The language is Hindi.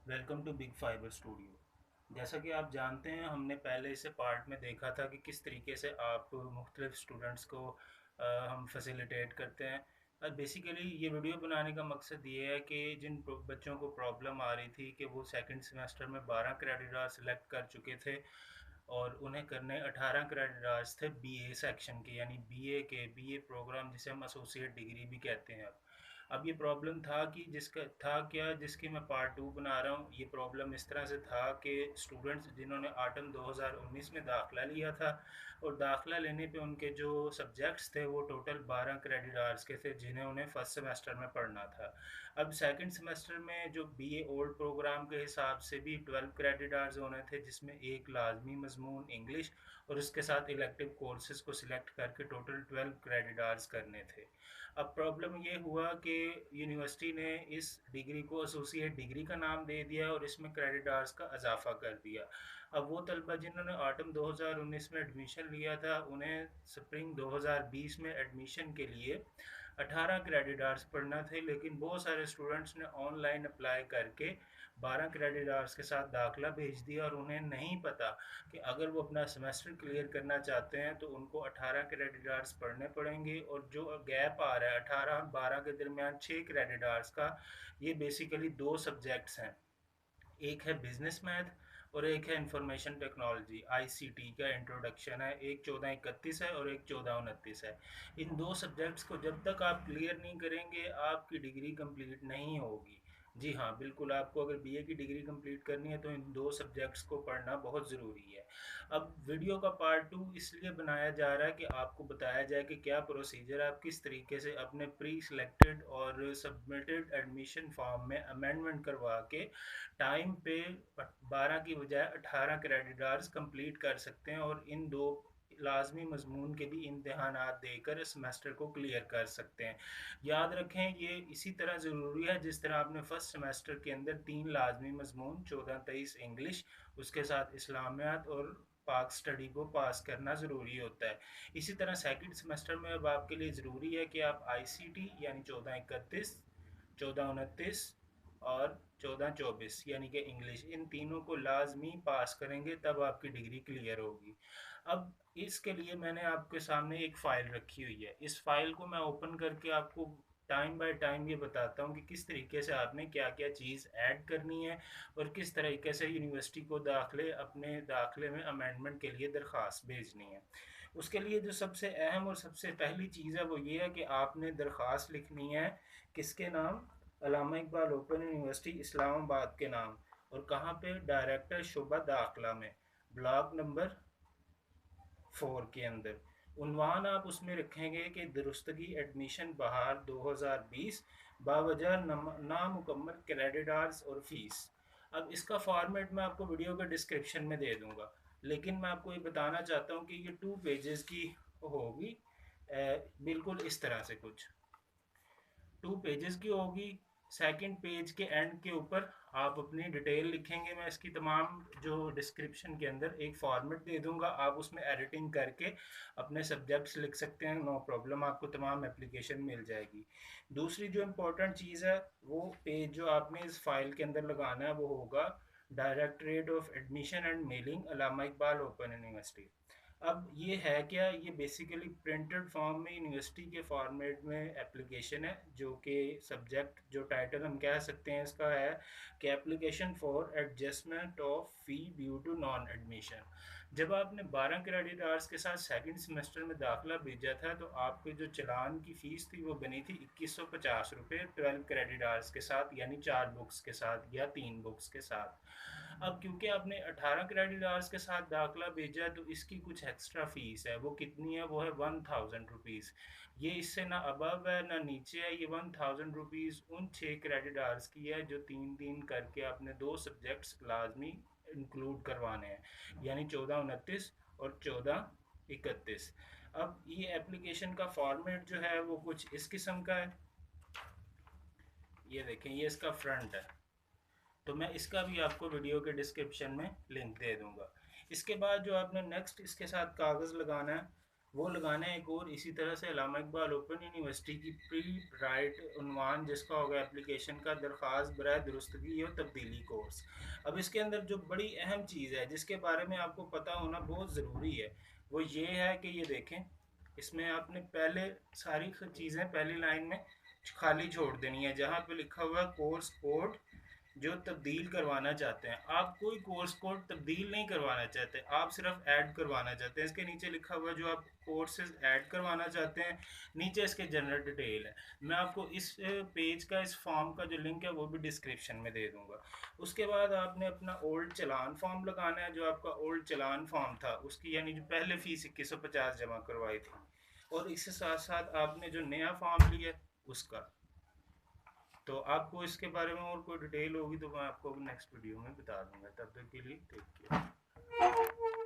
Welcome to Big Fiber Studio. जैसा कि आप जानते हैं, हमने पहले इसे पार्ट में देखा था कि किस तरीके से आप मुख्तलिफ स्टूडेंट्स को हम फैसिलिटेट करते हैं। बेसिकली ये वीडियो बनाने का मकसद ये है कि जिन बच्चों को प्रॉब्लम आ रही थी कि वो सेकंड सेमेस्टर में 12 क्रेडिट आवर सेलेक्ट कर चुके थे और उन्हें करने 18 क्रेडिट आवर्स थे बीए सेक्शन के, यानी बीए प्रोग्राम जिसे हम एसोसिएट डिग्री भी कहते हैं। अब ये प्रॉब्लम था कि जिसका था क्या, जिसकी मैं पार्ट टू बना रहा हूँ। ये प्रॉब्लम इस तरह से था कि स्टूडेंट्स जिन्होंने ऑटम 2019 में दाखिला लिया था और दाखिला लेने पे उनके जो सब्जेक्ट्स थे वो टोटल 12 क्रेडिट आवर्स के थे, जिन्हें उन्हें फर्स्ट सेमेस्टर में पढ़ना था। अब सेकंड सेमेस्टर में जो बीए ओल्ड प्रोग्राम के हिसाब से भी 12 क्रेडिट आवर्स होने थे, जिसमें एक लाजमी मजमून इंग्लिश और उसके साथ इलेक्टिव कोर्सेज को सिलेक्ट करके टोटल 12 क्रेडिट आवर्स करने थे। अब प्रॉब्लम ये हुआ कि यूनिवर्सिटी ने इस डिग्री को एसोसिएट डिग्री का नाम दे दिया और इसमें क्रेडिट आवर्स का इजाफा कर दिया। अब वो तलबा जिन्होंने ऑटम 2019 में एडमिशन लिया था, उन्हें स्प्रिंग 2020 में एडमिशन के लिए 18 क्रेडिट आवर्स पढ़ना थे, लेकिन बहुत सारे स्टूडेंट्स ने ऑनलाइन अप्लाई करके 12 क्रेडिट आवर्स के साथ दाखिला भेज दिया और उन्हें नहीं पता कि अगर वो अपना सेमेस्टर क्लियर करना चाहते हैं तो उनको 18 क्रेडिट आवर्स पढ़ने पड़ेंगे, और जो गैप आ रहा है 18 और 12 के दरमियान 6 क्रेडिट आवर्स का, ये बेसिकली दो सब्जेक्ट्स हैं। एक है बिजनेस मैथ और एक है इंफॉर्मेशन टेक्नोलॉजी, आईसीटी का इंट्रोडक्शन है। एक 1431 है और एक 1429 है। इन दो सब्जेक्ट्स को जब तक आप क्लियर नहीं करेंगे आपकी डिग्री कंप्लीट नहीं होगी। जी हाँ, बिल्कुल, आपको अगर बीए की डिग्री कंप्लीट करनी है तो इन दो सब्जेक्ट्स को पढ़ना बहुत ज़रूरी है। अब वीडियो का पार्ट टू इसलिए बनाया जा रहा है कि आपको बताया जाए कि क्या प्रोसीजर है, आप किस तरीके से अपने प्री सिलेक्टेड और सबमिटेड एडमिशन फॉर्म में अमेंडमेंट करवा के टाइम पे 12 की बजाय 18 क्रेडिट आवर्स कंप्लीट कर सकते हैं और इन दो लाजमी मजमून के भी इम्तहानात देकर सेमेस्टर को क्लियर कर सकते हैं। याद रखें, ये इसी तरह ज़रूरी है जिस तरह आपने फर्स्ट सेमेस्टर के अंदर तीन लाजमी मजमून 14-23 इंग्लिश, उसके साथ इस्लामियात और पाक स्टडी को पास करना ज़रूरी होता है। इसी तरह सेकंड सेमेस्टर में अब आपके लिए ज़रूरी है कि आप आईसीटी यानी 1431, 1429 और 1424 यानी कि इंग्लिश, इन तीनों को लाजमी पास करेंगे, तब आपकी डिग्री क्लियर होगी। अब इसके लिए मैंने आपके सामने एक फ़ाइल रखी हुई है। इस फाइल को मैं ओपन करके आपको टाइम बाय टाइम ये बताता हूँ कि किस तरीके से आपने क्या क्या चीज़ ऐड करनी है और किस तरीके से यूनिवर्सिटी को अपने दाखिले में अमेंडमेंट के लिए दरख्वास्त भेजनी है। उसके लिए जो सबसे अहम और सबसे पहली चीज़ है वो ये है कि आपने दरख्वास्त लिखनी है किसके नाम, अल्लामा इकबाल ओपन यूनिवर्सिटी इस्लामाबाद के नाम, और कहाँ पे, डायरेक्टर शुबा दाखिला में, ब्लॉक नंबर 4 के अंदर। उन्वान आप उसमें रखेंगे कि दुरुस्तगी एडमिशन बहार 2020 बावजह नामुकम्मल क्रेडिट आवर्स और फीस। अब इसका फॉर्मेट मैं आपको वीडियो के डिस्क्रिप्शन में दे दूंगा, लेकिन मैं आपको ये बताना चाहता हूँ कि ये 2 पेजेस की होगी। बिल्कुल इस तरह से कुछ 2 पेजेस की होगी। सेकंड पेज के एंड के ऊपर आप अपनी डिटेल लिखेंगे। मैं इसकी तमाम जो डिस्क्रिप्शन के अंदर एक फॉर्मेट दे दूंगा, आप उसमें एडिटिंग करके अपने सब्जेक्ट्स लिख सकते हैं, नो प्रॉब्लम, आपको तमाम एप्लीकेशन मिल जाएगी। दूसरी जो इम्पोर्टेंट चीज़ है, वो पेज जो आपने इस फाइल के अंदर लगाना है वो होगा directorate of admission and mailing, Allama Iqbal open university. अब ये है क्या, ये बेसिकली प्रिंटेड फॉर्म में यूनिवर्सिटी के फॉर्मेट में एप्लीकेशन है, जो कि सब्जेक्ट जो टाइटल हम कह सकते हैं इसका है कि application for adjustment of fee due to non admission. जब आपने 12 क्रेडिट आवर्स के साथ सेकंड सेमेस्टर में दाखिला भेजा था तो आपके जो चलान की फ़ीस थी वो बनी थी 2150 रुपये 12 क्रेडिट आवर्स के साथ, यानी 4 बुक्स के साथ या 3 बुक्स के साथ। अब क्योंकि आपने 18 क्रेडिट आवर्स के साथ दाखिला भेजा है तो इसकी कुछ एक्स्ट्रा फीस है। वो कितनी है, वो है 1000 रुपीज़। ये इससे ना अबव है ना नीचे है। ये 1000 रुपीज़ उन 6 क्रेडिट आवर्स की है जो 3 दिन करके आपने दो सब्जेक्ट्स लाजमी इंक्लूड करवाने हैं, यानी 1429 और 1431। अब ये एप्लीकेशन का फॉर्मेट जो है वो कुछ इस किस्म का है। ये देखें, ये इसका फ्रंट है, तो मैं इसका भी आपको वीडियो के डिस्क्रिप्शन में लिंक दे दूंगा। इसके बाद जो आपने नेक्स्ट इसके साथ कागज़ लगाना है, वो लगाना है एक और। इसी तरह से इलामा इकबाल ओपन यूनिवर्सिटी की प्री राइट उन्वान जिसका होगा एप्लीकेशन का दरख्वास्त बराए दुरुस्तगी और तब्दीली कोर्स। अब इसके अंदर जो बड़ी अहम चीज़ है जिसके बारे में आपको पता होना बहुत ज़रूरी है वो ये है कि ये देखें, इसमें आपने पहले सारी चीज़ें पहली लाइन में खाली छोड़ देनी है जहाँ पे लिखा हुआ है कोर्स कोड जो तब्दील करवाना चाहते हैं। आप कोई कोर्स कोड तब्दील नहीं करवाना चाहते, आप सिर्फ ऐड करवाना चाहते हैं। इसके नीचे लिखा हुआ जो आप कोर्सेज ऐड करवाना चाहते हैं, नीचे इसके जनरल डिटेल है। मैं आपको इस पेज का, इस फॉर्म का जो लिंक है वो भी डिस्क्रिप्शन में दे दूंगा। उसके बाद आपने अपना ओल्ड चलान फॉर्म लगाना है, जो आपका ओल्ड चलान फॉर्म था उसकी, यानी जो पहले फीस 2150 जमा करवाई थी, और इसके साथ साथ आपने जो नया फॉर्म लिया उसका। तो आपको इसके बारे में और कोई डिटेल होगी तो मैं आपको नेक्स्ट वीडियो में बता दूंगा। तब तक के लिए टेक केयर।